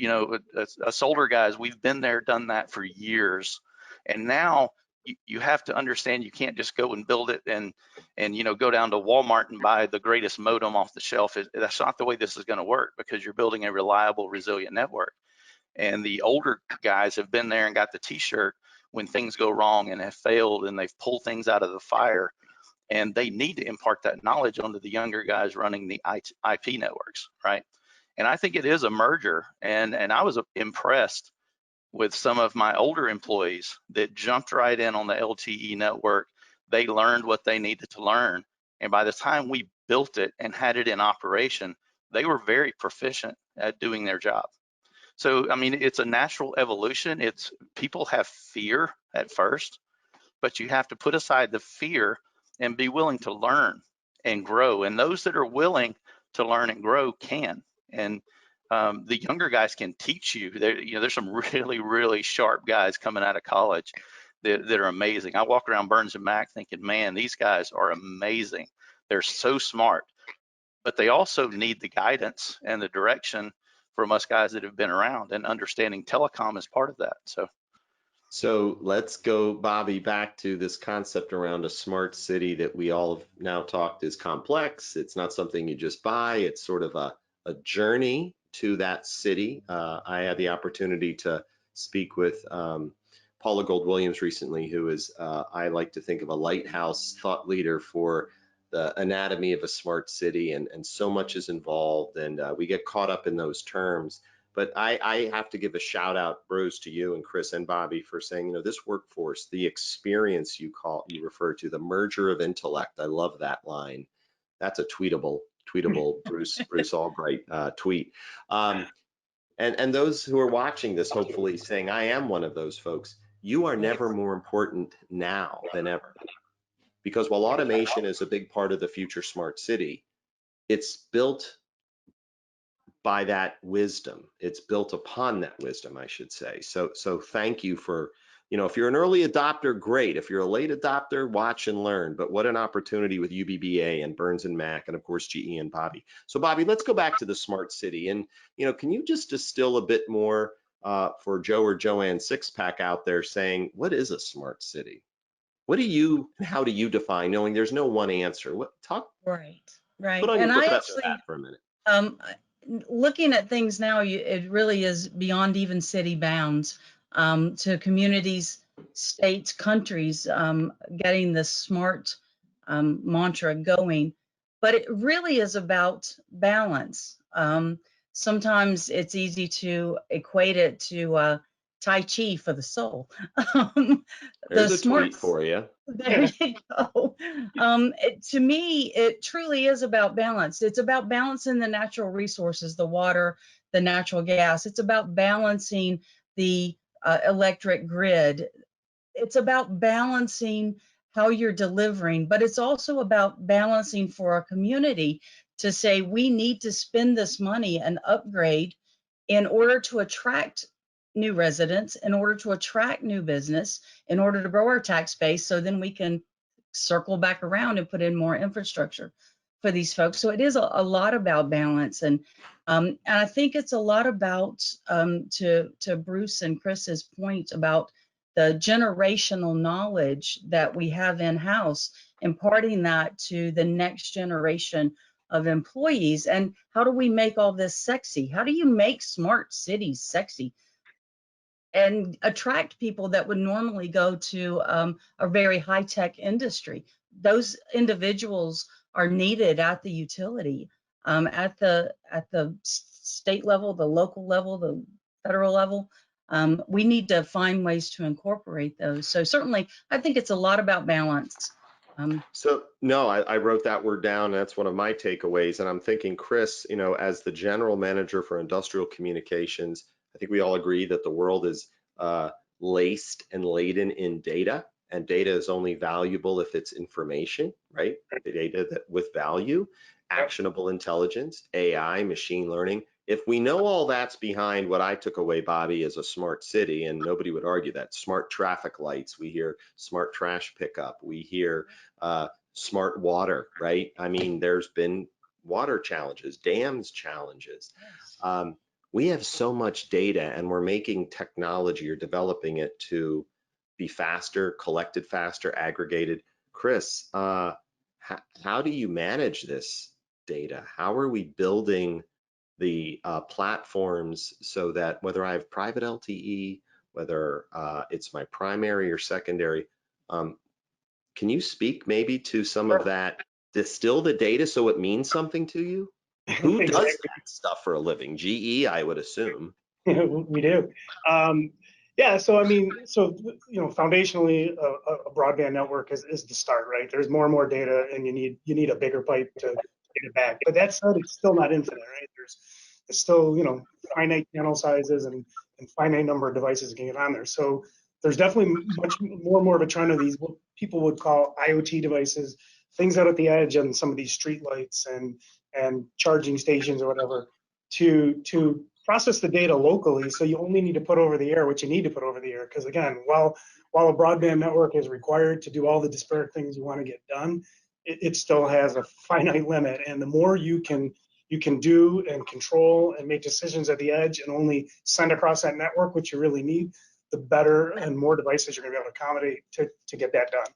us older guys, we've been there, done that for years. And now you have to understand you can't just go and build it and go down to Walmart and buy the greatest modem off the shelf. That's not the way this is going to work, because you're building a reliable, resilient network. And the older guys have been there and got the t-shirt when things go wrong and have failed, and they've pulled things out of the fire, and they need to impart that knowledge onto the younger guys running the IP networks, right? And I think it is a merger, and I was impressed with some of my older employees that jumped right in on the LTE network. They learned what they needed to learn, and by the time we built it and had it in operation, they were very proficient at doing their job. So, I mean, it's a natural evolution. People have fear at first, but you have to put aside the fear and be willing to learn and grow. And those that are willing to learn and grow can. And the younger guys can teach you. There's some really, really sharp guys coming out of college that are amazing. I walk around Burns and Mac thinking, man, these guys are amazing. They're so smart, but they also need the guidance and the direction from us guys that have been around, and understanding telecom is part of that. So let's go, Bobbi, back to this concept around a smart city that we all have now talked is complex. It's not something you just buy. It's sort of a journey to that city. I had the opportunity to speak with Paula Gold-Williams recently, who is, I like to think of a lighthouse thought leader for the anatomy of a smart city, and so much is involved, and we get caught up in those terms. But I have to give a shout out, Rose, to you and Chris and Bobbi for saying, this workforce, the experience you refer to, the merger of intellect. I love that line. That's a tweetable Bruce Albright tweet. And those who are watching this, hopefully saying, I am one of those folks. You are never more important now than ever. Because while automation is a big part of the future smart city, it's built by that wisdom. It's built upon that wisdom, I should say. So thank you for, if you're an early adopter, great. If you're a late adopter, watch and learn. But what an opportunity with UBBA and Burns and Mac, and of course, GE and Bobbi. So Bobbi, let's go back to the smart city. And, can you just distill a bit more for Joe or Joanne Sixpack out there saying, what is a smart city? How do you define, knowing there's no one answer? Right. Put on And your I professor actually, hat for a minute. looking at things now, it really is beyond even city bounds, to communities, states, countries, getting the smart mantra going. But it really is about balance. Sometimes it's easy to equate it to Tai Chi for the soul. There's a tweet for you. There you go. To me, it truly is about balance. It's about balancing the natural resources, the water, the natural gas. It's about balancing the electric grid. It's about balancing how you're delivering, but it's also about balancing for a community to say, we need to spend this money and upgrade in order to attract new residents, in order to attract new business, in order to grow our tax base, so then we can circle back around and put in more infrastructure. for these folks. So it is a lot about balance, and I think it's a lot about to Bruce and Chris's point about the generational knowledge that we have in-house, imparting that to the next generation of employees. And how do we make all this sexy? How do you make smart cities sexy and attract people that would normally go to a very high-tech industry? Those individuals are needed at the utility, at the state level, the local level, the federal level. We need to find ways to incorporate those. So certainly, I think it's a lot about balance. So no, I wrote that word down. That's one of my takeaways. And I'm thinking, Chris, as the general manager for industrial communications, I think we all agree that the world is laced and laden in data, and data is only valuable if it's information, right? The data that with value, actionable intelligence, AI, machine learning. If we know all that's behind what I took away, Bobbi, as a smart city, and nobody would argue that, smart traffic lights, we hear smart trash pickup, we hear smart water, right? I mean, there's been water challenges, dams challenges. We have so much data, and we're making technology or developing it to be faster, collected faster, aggregated. Chris, how do you manage this data? How are we building the platforms so that whether I have private LTE, whether it's my primary or secondary, can you speak maybe to some of that, distill the data so it means something to you? Who does that stuff for a living? GE, I would assume. We do. Yeah, so I mean, foundationally, a broadband network is the start, right? There's more and more data, and you need a bigger pipe to get it back. But that said, it's still not infinite, right? There's still finite channel sizes and finite number of devices that can get on there. So there's definitely much more and more of a trend of these what people would call IoT devices, things out at the edge on some of these street lights and charging stations or whatever, to process the data locally. So you only need to put over the air what you need to put over the air. Because again, while a broadband network is required to do all the disparate things you want to get done, it still has a finite limit. And the more you can do and control and make decisions at the edge and only send across that network what you really need, the better and more devices you're going to be able to accommodate to get that done.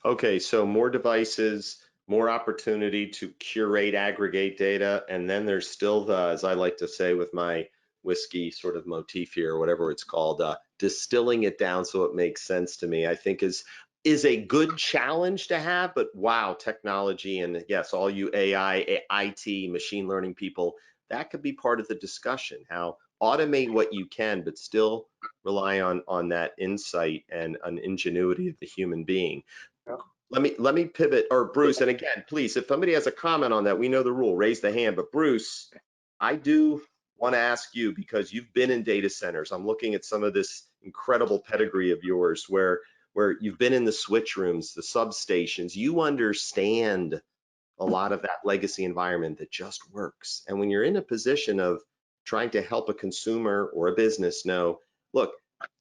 Okay, so more devices, more opportunity to curate, aggregate data, and then there's still the, as I like to say with my whiskey sort of motif here, or whatever it's called, distilling it down so it makes sense to me, I think is a good challenge to have. But wow, technology, and yes, all you AI, IT, machine learning people, that could be part of the discussion. How automate what you can, but still rely on that insight and an ingenuity of the human being. Yeah. Let me pivot, or Bruce, and again, please, if somebody has a comment on that, we know the rule, raise the hand. But Bruce, I do want to ask you, because you've been in data centers. I'm looking at some of this incredible pedigree of yours where you've been in the switch rooms, the substations. You understand a lot of that legacy environment that just works. And when you're in a position of trying to help a consumer or a business know, look,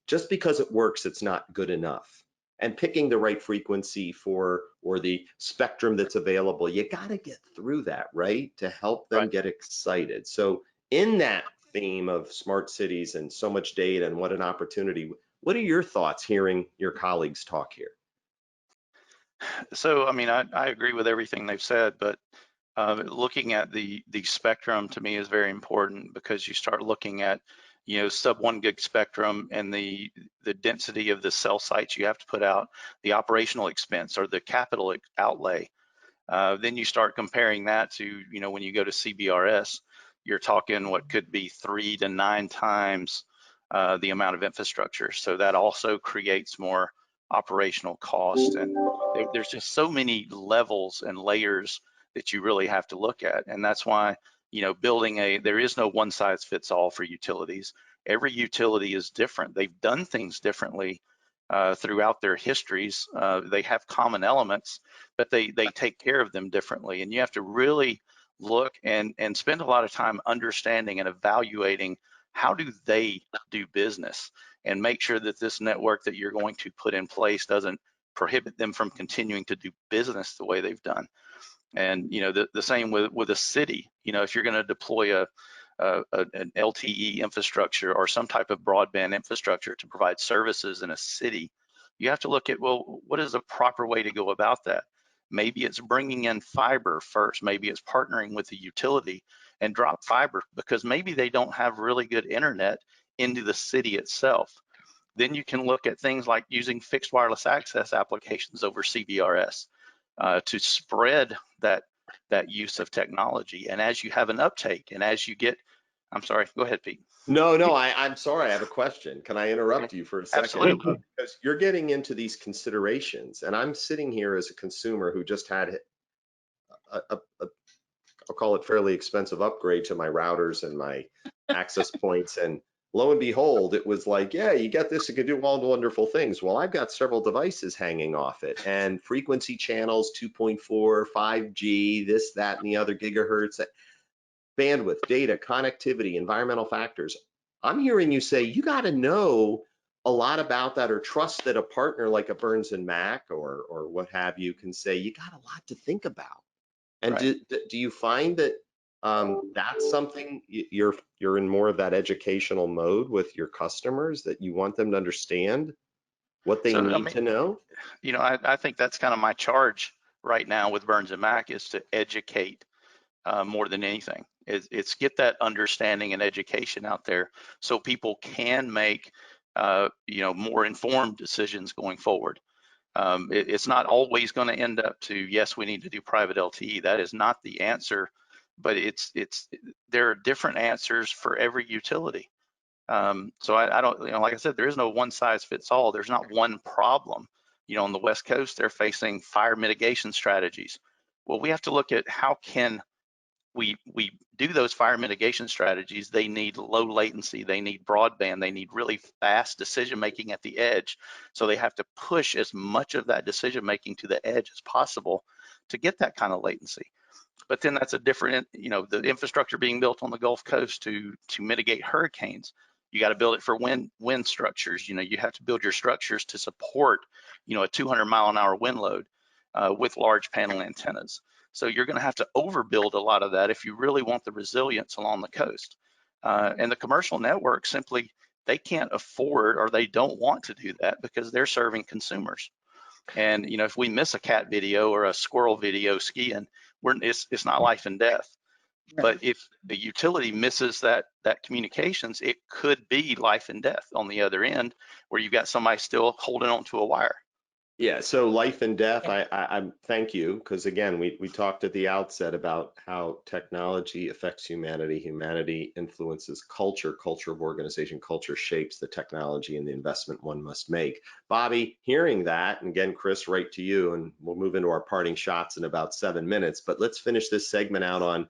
just because it works, it's not good enough. And picking the right frequency or the spectrum that's available, you got to get through that, right? To help them get excited. So in that theme of smart cities and so much data and what an opportunity, what are your thoughts hearing your colleagues talk here? So, I mean, I agree with everything they've said, but looking at the spectrum to me is very important, because you start looking at sub 1 gig spectrum and the density of the cell sites you have to put out, the operational expense or the capital outlay. Then you start comparing that to, when you go to CBRS, you're talking what could be 3 to 9 times the amount of infrastructure. So that also creates more operational cost. And there's just so many levels and layers that you really have to look at. And that's why, there is no one size fits all for utilities. Every utility is different. They've done things differently throughout their histories. They have common elements, but they take care of them differently. And you have to really look and spend a lot of time understanding and evaluating how do they do business, and make sure that this network that you're going to put in place doesn't prohibit them from continuing to do business the way they've done. And the same with a city. If you're going to deploy an LTE infrastructure or some type of broadband infrastructure to provide services in a city, you have to look at, well, what is the proper way to go about that? Maybe it's bringing in fiber first. Maybe it's partnering with the utility and drop fiber, because maybe they don't have really good internet into the city itself. Then you can look at things like using fixed wireless access applications over CBRS to spread that use of technology. And as you have an uptake, and as you get, I'm sorry, go ahead, Pete. No, I'm sorry, I have a question. Can I interrupt you for a second? Absolutely. Because you're getting into these considerations, and I'm sitting here as a consumer who just had I'll call it fairly expensive upgrade to my routers and my access points, and lo and behold, it was like, yeah, you get this, it could do all the wonderful things. Well, I've got several devices hanging off it, and frequency channels, 2.4, 5G, this, that, and the other gigahertz, bandwidth, data, connectivity, environmental factors. I'm hearing you say you got to know a lot about that, or trust that a partner like a Burns and Mac or what have you can say you got a lot to think about. And Right. do you find that that's something you're in more of that educational mode with your customers, that you want them to understand what they need to know? I think that's kind of my charge right now with Burns and Mac, is to educate more than anything. It's get that understanding and education out there so people can make more informed decisions going forward. It's not always going to end up to, yes, we need to do private LTE. That is not the answer, but there are different answers for every utility. So I don't, like I said, there is no one size fits all. There's not one problem. On the West Coast, they're facing fire mitigation strategies. Well, we have to look at how can we do those fire mitigation strategies. They need low latency, they need broadband, they need really fast decision making at the edge. So they have to push as much of that decision making to the edge as possible to get that kind of latency. But then that's a different, the infrastructure being built on the Gulf Coast to mitigate hurricanes. You got to build it for wind structures. You have to build your structures to support, a 200-mile-an-hour wind load with large panel antennas. So you're going to have to overbuild a lot of that if you really want the resilience along the coast. And the commercial network simply, they can't afford, or they don't want to do that, because they're serving consumers. And if we miss a cat video or a squirrel video skiing, it's not life and death. Right. But if the utility misses that communications, it could be life and death on the other end, where you've got somebody still holding on to a wire. Yeah, so life and death, I thank you, because again, we talked at the outset about how technology affects humanity, humanity influences culture, culture of organization, culture shapes the technology and the investment one must make. Bobbi, hearing that, and again, Chris, right to you, and we'll move into our parting shots in about 7 minutes, but let's finish this segment out on,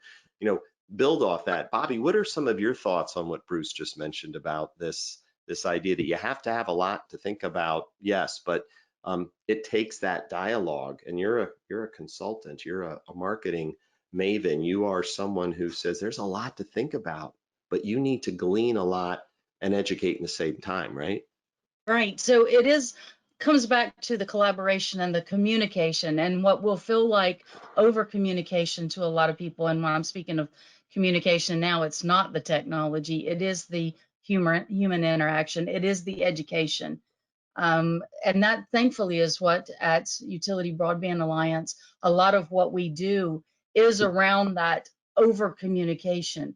build off that. Bobbi, what are some of your thoughts on what Bruce just mentioned about this idea that you have to have a lot to think about? Yes, but it takes that dialogue, and you're a consultant, you're a marketing maven, you are someone who says there's a lot to think about, but you need to glean a lot and educate in the same time, right? Right. So comes back to the collaboration and the communication, and what will feel like over communication to a lot of people. And when I'm speaking of communication now, it's not the technology, it is the human interaction, it is the education. And that thankfully is what at Utility Broadband Alliance, a lot of what we do is around that over communication.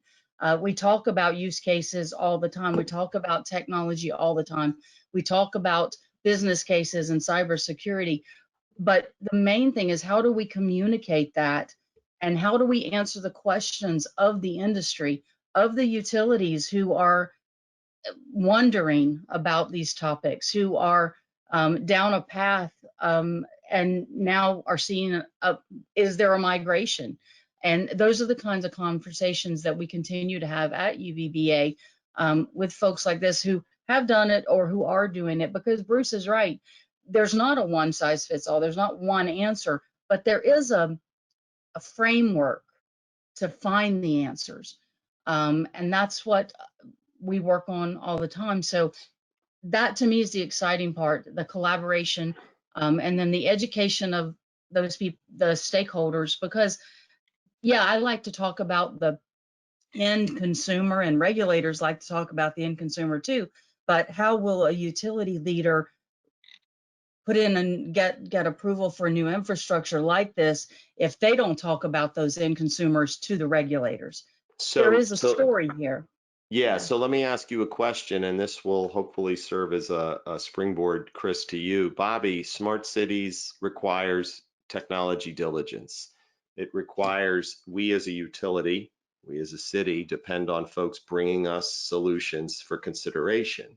We talk about use cases all the time. We talk about technology all the time. We talk about business cases and cybersecurity. But the main thing is, how do we communicate that? And how do we answer the questions of the industry, of the utilities who are wondering about these topics, who are down a path and now are seeing, is there a migration? And those are the kinds of conversations that we continue to have at UBBA with folks like this who have done it or who are doing it, because Bruce is right. There's not a one size fits all. There's not one answer, but there is a framework to find the answers. And that's what we work on all the time. So that to me is the exciting part, the collaboration, and then the education of those people, the stakeholders, because yeah, I like to talk about the end consumer, and regulators like to talk about the end consumer too. But how will a utility leader put in and get approval for new infrastructure like this if they don't talk about those end consumers to the regulators? There is a story here. Yeah, so let me ask you a question, and this will hopefully serve as a springboard, Chris, to you. Bobbi, smart cities requires technology diligence. It requires we as a utility, we as a city depend on folks bringing us solutions for consideration.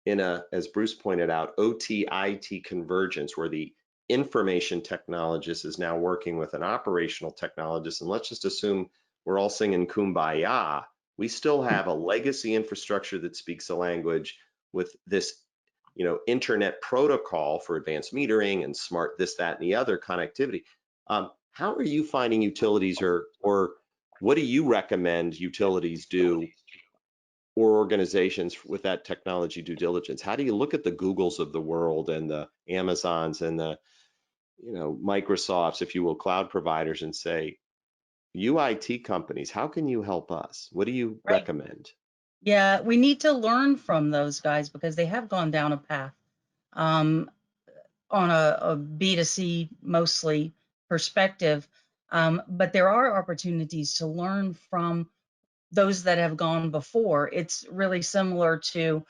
In as Bruce pointed out, OT-IT convergence, where the information technologist is now working with an operational technologist, and let's just assume we're all singing Kumbaya. We still have a legacy infrastructure that speaks a language with this, internet protocol for advanced metering and smart this, that, and the other connectivity. How are you finding utilities, or what do you recommend utilities do, or organizations with that technology due diligence? How do you look at the Googles of the world and the Amazons and the, Microsofts, if you will, cloud providers, and say, UIT companies, how can you help us? What do you recommend? Yeah, we need to learn from those guys because they have gone down a path on a B2C mostly perspective. But there are opportunities to learn from those that have gone before. It's really similar to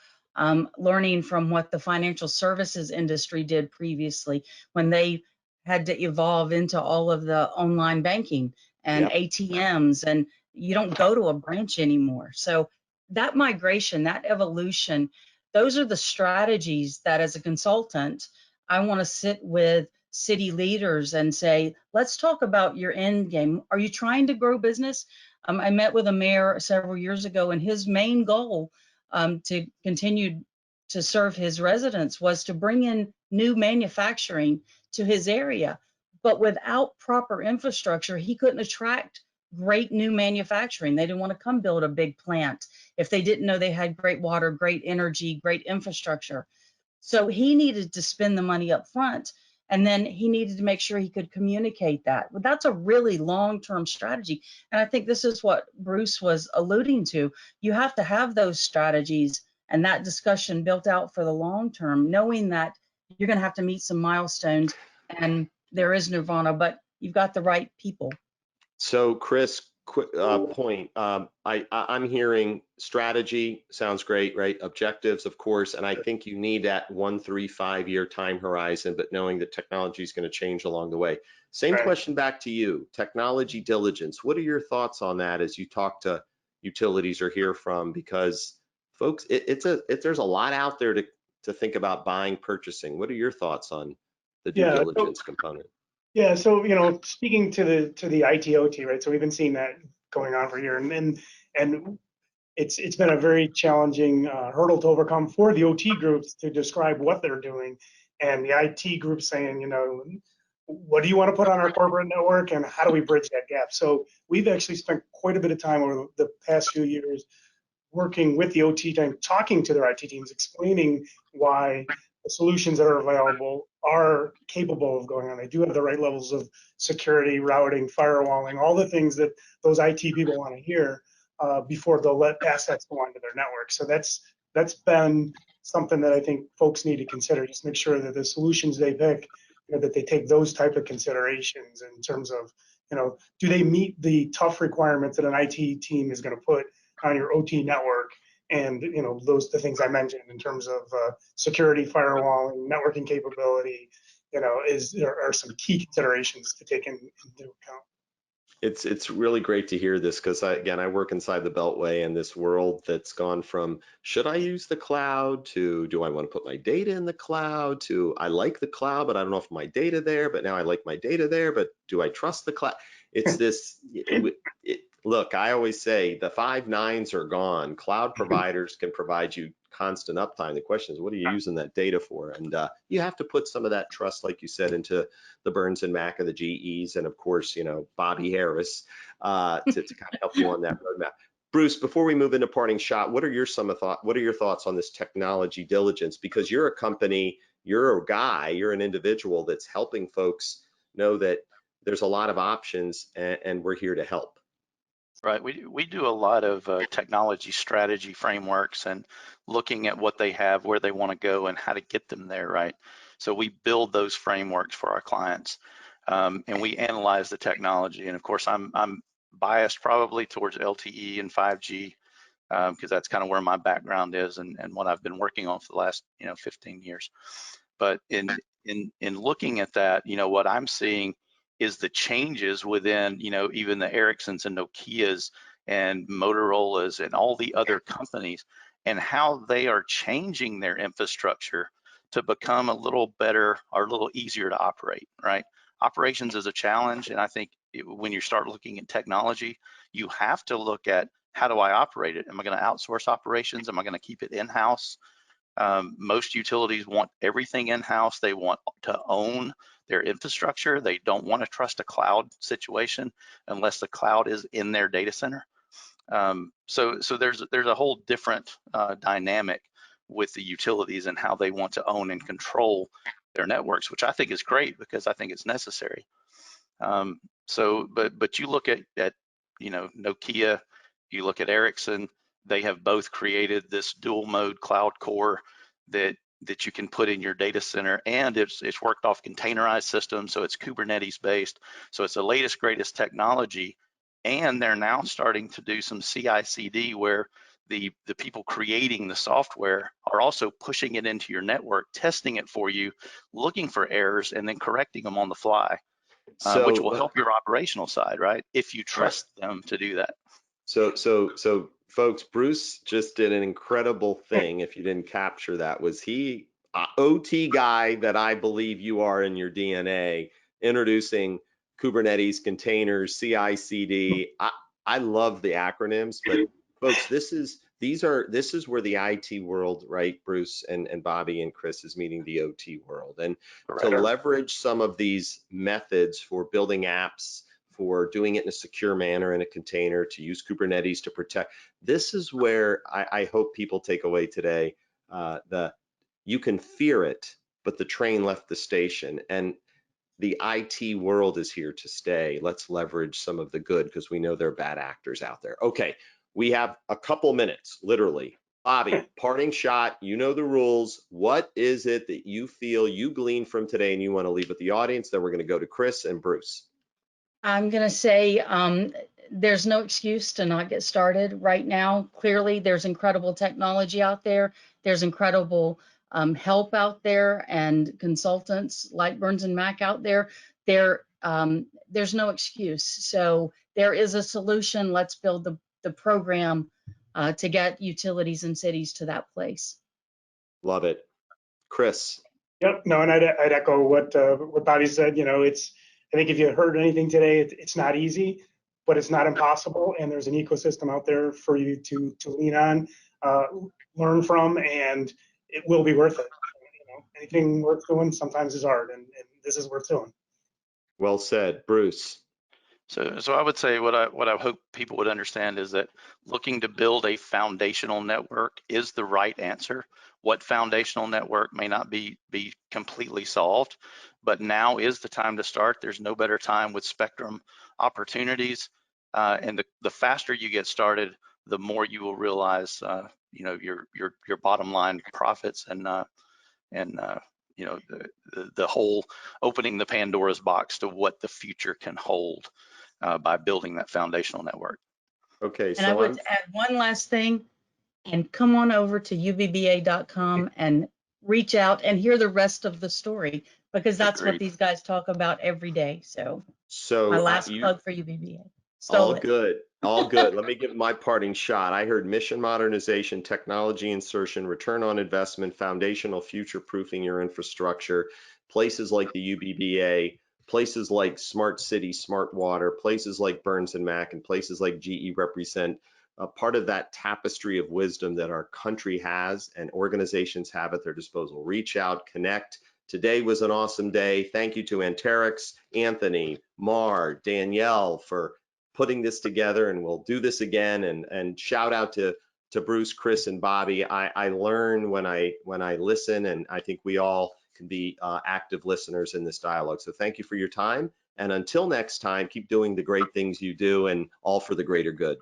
learning from what the financial services industry did previously when they had to evolve into all of the online banking and ATMs, and you don't go to a branch anymore. So that migration, that evolution, those are the strategies that as a consultant, I want to sit with city leaders and say, let's talk about your end game. Are you trying to grow business? I met with a mayor several years ago, and his main goal to continue to serve his residents was to bring in new manufacturing to his area. But without proper infrastructure, he couldn't attract great new manufacturing. They didn't want to come build a big plant if they didn't know they had great water, great energy, great infrastructure. So he needed to spend the money up front, and then he needed to make sure he could communicate that. But that's a really long-term strategy. And I think this is what Bruce was alluding to. You have to have those strategies and that discussion built out for the long term, knowing that you're going to have to meet some milestones and there is nirvana, but you've got the right people. So Chris, quick point. I'm hearing strategy sounds great, right? Objectives, of course, and I think you need that 1, 3, 5 year time horizon, but knowing that technology is going to change along the way. Same question back to you. Technology diligence. What are your thoughts on that as you talk to utilities or hear from? Because folks, there's a lot out there to think about buying, purchasing. What are your thoughts on the due diligence component? Yeah, so speaking to the ITOT, right? So we've been seeing that going on for a year, and it's been a very challenging hurdle to overcome for the OT groups to describe what they're doing, and the IT group saying, what do you want to put on our corporate network, and how do we bridge that gap? So we've actually spent quite a bit of time over the past few years working with the OT team, talking to their IT teams, explaining why the solutions that are available are capable of going on. They do have the right levels of security, routing, firewalling, all the things that those IT people want to hear before they'll let assets go onto their network. So that's been something that I think folks need to consider. Just make sure that the solutions they pick, that they take those type of considerations in terms of, do they meet the tough requirements that an IT team is going to put on your OT network? And the things I mentioned in terms of security, firewalling, networking capability, there are some key considerations to take into account. It's really great to hear this, because I work inside the Beltway, and this world that's gone from should I use the cloud to do I want to put my data in the cloud to I like the cloud but I don't know if my data there, but now I like my data there, but do I trust the cloud? It's this. Look, I always say the 5 nines are gone. Cloud providers can provide you constant uptime. The question is, what are you using that data for? And you have to put some of that trust, like you said, into the Burns and Mac of the GEs, and of course, Bobbi Harris to kind of help you on that roadmap. Bruce, before we move into parting shot, what are your thoughts on this technology diligence? Because you're a company, you're a guy, you're an individual that's helping folks know that there's a lot of options, and we're here to help. Right. We do a lot of technology strategy frameworks and looking at what they have, where they want to go, and how to get them there. Right. So we build those frameworks for our clients, and we analyze the technology. And of course, I'm biased probably towards LTE and 5G because that's kind of where my background is and what I've been working on for the last 15 years. But in looking at that, what I'm seeing is the changes within, even the Ericssons and Nokias and Motorola's and all the other companies, and how they are changing their infrastructure to become a little better or a little easier to operate, right? Operations is a challenge, and I think when you start looking at technology, you have to look at, how do I operate it? Am I going to outsource operations? Am I going to keep it in-house? Most utilities want everything in-house. They want to own their infrastructure. They don't want to trust a cloud situation unless the cloud is in their data center. So there's a whole different dynamic with the utilities and how they want to own and control their networks, which I think is great because I think it's necessary. But you look at Nokia, you look at Ericsson, they have both created this dual mode cloud core that you can put in your data center, and it's worked off containerized systems, so it's Kubernetes based, so it's the latest greatest technology. And they're now starting to do some CI/CD where the people creating the software are also pushing it into your network, testing it for you, looking for errors, and then correcting them on the fly, which will help your operational side, right? If you trust them to do that. So folks, Bruce just did an incredible thing. If you didn't capture that, was he OT guy that I believe you are in your DNA, introducing Kubernetes, containers, CI/CD. I love the acronyms, but folks, this is where the IT world, right, Bruce and Bobbi and Chris, is meeting the OT world, and to leverage some of these methods for building apps, for doing it in a secure manner in a container, to use Kubernetes to protect. This is where I hope people take away today. You can fear it, but the train left the station, and the IT world is here to stay. Let's leverage some of the good, because we know there are bad actors out there. Okay, we have a couple minutes, literally. Bobbi, parting shot, you know the rules. What is it that you feel you gleaned from today and you want to leave with the audience? Then we're going to go to Chris and Bruce. I'm going to say there's no excuse to not get started right now. Clearly, there's incredible technology out there. There's incredible help out there, and consultants like Burns and Mac out there. There's no excuse. So there is a solution. Let's build the program to get utilities and cities to that place. Love it. Chris. Yep. No, and I'd echo what Bobbi said. I think if you heard anything today, it's not easy, but it's not impossible. And there's an ecosystem out there for you to lean on, learn from, and it will be worth it. Anything worth doing sometimes is hard, and this is worth doing. Well said, Bruce. So I would say what I hope people would understand is that looking to build a foundational network is the right answer. What foundational network may not be completely solved, but now is the time to start. There's no better time with spectrum opportunities, and the faster you get started, the more you will realize, your bottom line profits and the whole opening the Pandora's box to what the future can hold by building that foundational network. Okay, and I would add one last thing, and come on over to UBBA.com and reach out and hear the rest of the story, because that's what these guys talk about every day. So my last plug for UBBA. All good. Let me give my parting shot. I heard mission modernization, technology insertion, return on investment, foundational future proofing your infrastructure, places like the UBBA, places like Smart City, Smart Water, places like Burns and Mac, and places like GE represent a part of that tapestry of wisdom that our country has and organizations have at their disposal. Reach out, connect. Today was an awesome day. Thank you to Anterix, Anthony, Mar, Danielle for putting this together, and we'll do this again. And shout out to Bruce, Chris, and Bobbi. I learn when I listen, and I think we all can be active listeners in this dialogue. So thank you for your time. And until next time, keep doing the great things you do, and all for the greater good.